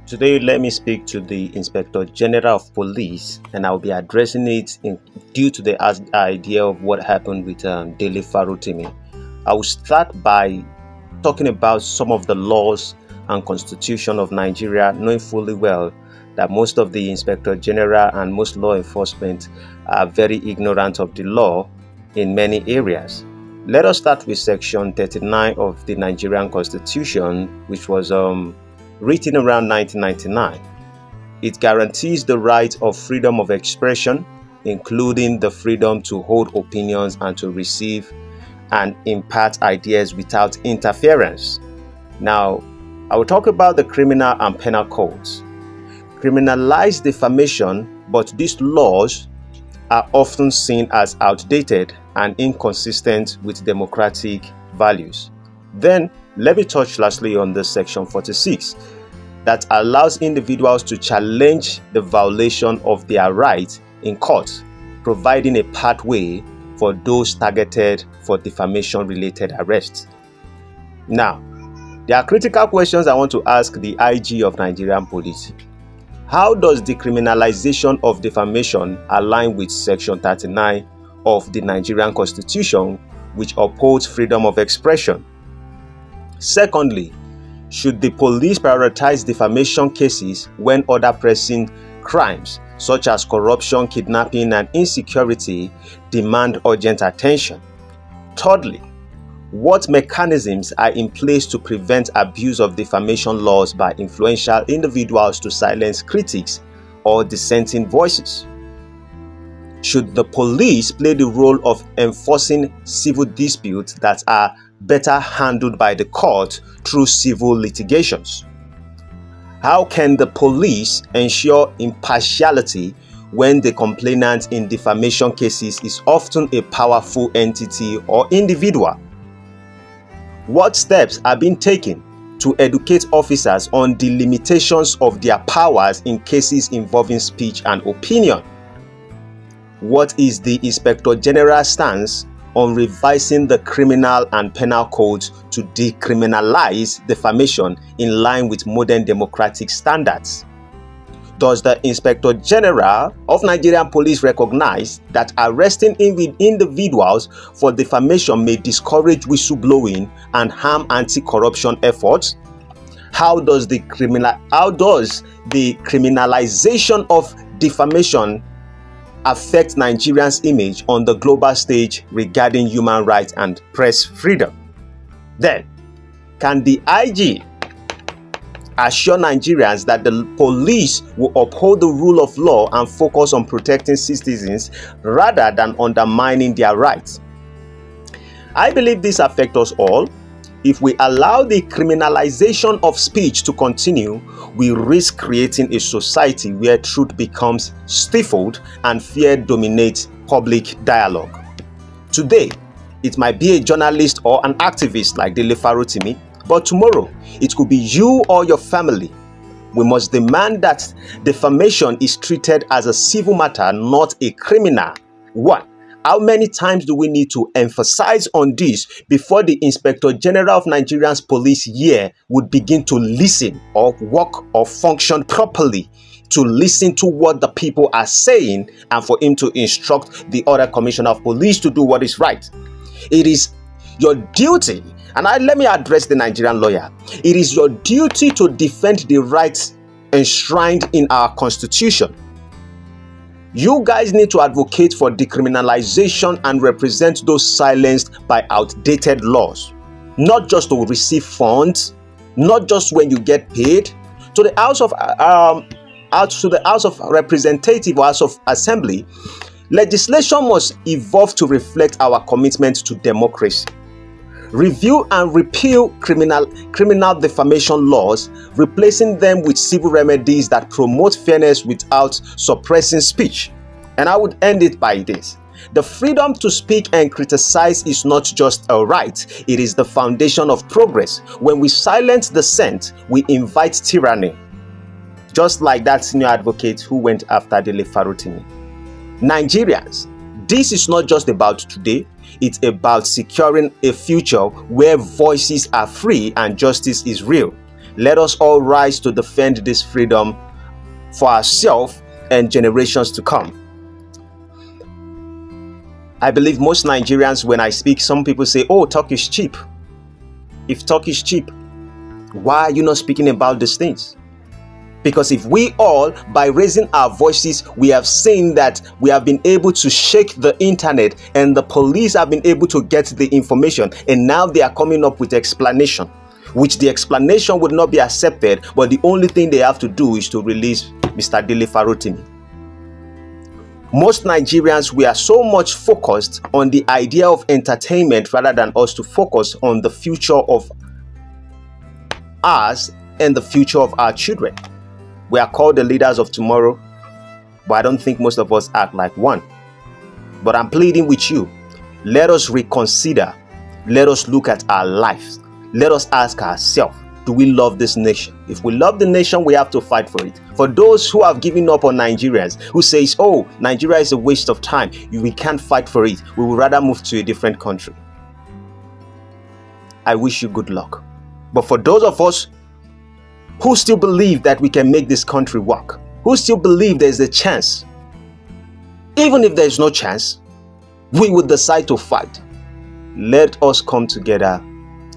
Today, let me speak to the Inspector General of Police, and I'll be addressing it due to the idea of what happened with Dele Farotimi. I will start by talking about some of the laws and constitution of Nigeria, knowing fully well that most of the Inspector General and most law enforcement are very ignorant of the law in many areas. Let us start with Section 39 of the Nigerian Constitution, which was written around 1999. It guarantees the right of freedom of expression, including the freedom to hold opinions and to receive and impart ideas without interference. Now, I will talk about the criminal and penal codes. Criminalize defamation, but these laws are often seen as outdated and inconsistent with democratic values. Then, let me touch lastly on the Section 46 that allows individuals to challenge the violation of their rights in court, providing a pathway for those targeted for defamation-related arrests. Now, there are critical questions I want to ask the IG of Nigerian Police. How does the criminalization of defamation align with Section 39 of the Nigerian Constitution, which upholds freedom of expression? Secondly, should the police prioritize defamation cases when other pressing crimes such as corruption, kidnapping, and insecurity demand urgent attention? Thirdly, what mechanisms are in place to prevent abuse of defamation laws by influential individuals to silence critics or dissenting voices? Should the police play the role of enforcing civil disputes that are better handled by the court through civil litigations? How can the police ensure impartiality when the complainant in defamation cases is often a powerful entity or individual? What steps are being taken to educate officers on the limitations of their powers in cases involving speech and opinion? What is the Inspector General's stance on revising the criminal and penal codes to decriminalize defamation in line with modern democratic standards? Does the Inspector General of Nigerian Police recognize that arresting individuals for defamation may discourage whistleblowing and harm anti-corruption efforts? How does the criminalization of defamation affect Nigerians' image on the global stage regarding human rights and press freedom? Then, can the IG assure Nigerians that the police will uphold the rule of law and focus on protecting citizens rather than undermining their rights? I believe this affects us all. If we allow the criminalization of speech to continue, we risk creating a society where truth becomes stifled and fear dominates public dialogue. Today, it might be a journalist or an activist like Dele Farotimi, but tomorrow, it could be you or your family. We must demand that defamation is treated as a civil matter, not a criminal one. How many times do we need to emphasize on this before the Inspector General of Nigeria's police here would begin to listen or work or function properly, to listen to what the people are saying and for him to instruct the other commissioner of police to do what is right? It is your duty, and let me address the Nigerian lawyer. It is your duty to defend the rights enshrined in our constitution. You guys need to advocate for decriminalization and represent those silenced by outdated laws. Not just to receive funds, not just when you get paid. To the House of Representatives or House of Assembly, legislation must evolve to reflect our commitment to democracy. Review and repeal criminal defamation laws, replacing them with civil remedies that promote fairness without suppressing speech. And I would end it by this. The freedom to speak and criticize is not just a right, it is the foundation of progress. When we silence dissent, we invite tyranny. Just like that senior advocate who went after Dele Farotimi. Nigerians, this is not just about today, it's about securing a future where voices are free and justice is real. Let us all rise to defend this freedom for ourselves and generations to come. I believe most Nigerians, when I speak, some people say, oh, talk is cheap. If talk is cheap, why are you not speaking about these things? Because if we all, by raising our voices, we have seen that we have been able to shake the internet, and the police have been able to get the information, and now they are coming up with explanation, which the explanation would not be accepted, but the only thing they have to do is to release Mr. Dele Farotimi. Most Nigerians, we are so much focused on the idea of entertainment rather than us to focus on the future of us and the future of our children. We are called the leaders of tomorrow, but I don't think most of us act like one. But I'm pleading with you, let us reconsider. Let us look at our lives. Let us ask ourselves, do we love this nation? If we love the nation, we have to fight for it. For those who have given up on Nigerians, who says, oh, Nigeria is a waste of time, we can't fight for it, we would rather move to a different country, I wish you good luck. But for those of us who still believe that we can make this country work, who still believe there's a chance, even if there's no chance, we would decide to fight. Let us come together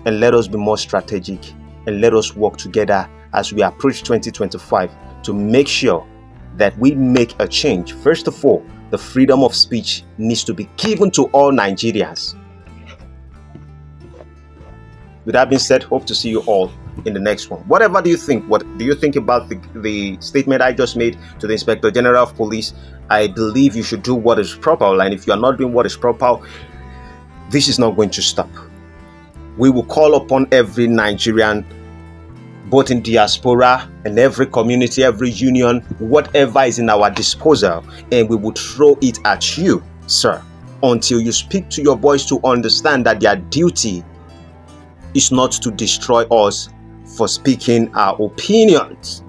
and let us be more strategic, and let us work together as we approach 2025 to make sure that we make a change. First of all, the freedom of speech needs to be given to all Nigerians. With that being said, hope to see you all in the next one. Whatever do you think? What do you think about the statement I just made to the Inspector General of Police? I believe you should do what is proper, and if you are not doing what is proper, this is not going to stop. We will call upon every Nigerian, both in diaspora and every community, every union, whatever is in our disposal, and we will throw it at you, sir, until you speak to your boys to understand that their duty is not to destroy us for speaking our opinions.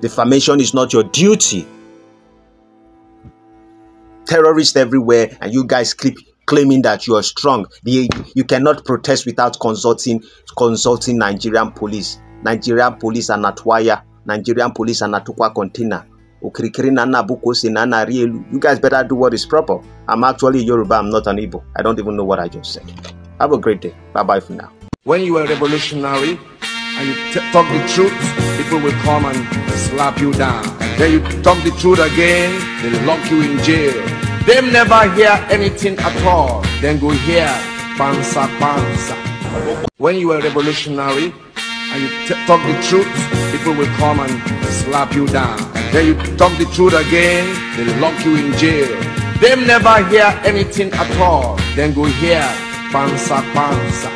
Defamation is not your duty. Terrorists everywhere, and you guys keep claiming that you are strong. You cannot protest without consulting Nigerian police. Nigerian police are not wire. Nigerian police are not tukwa container. You guys better do what is proper. I'm actually Yoruba, I'm not an Igbo. I don't even know what I just said. Have a great day. Bye-bye for now. When you are revolutionary and you talk the truth, people will come and slap you down. Then you talk the truth again, they lock you in jail. They never hear anything at all. Then go hear pansa pansa. When you are revolutionary and you talk the truth, people will come and slap you down. Then you talk the truth again, they lock you in jail. They never hear anything at all. Then go hear pansa pansa.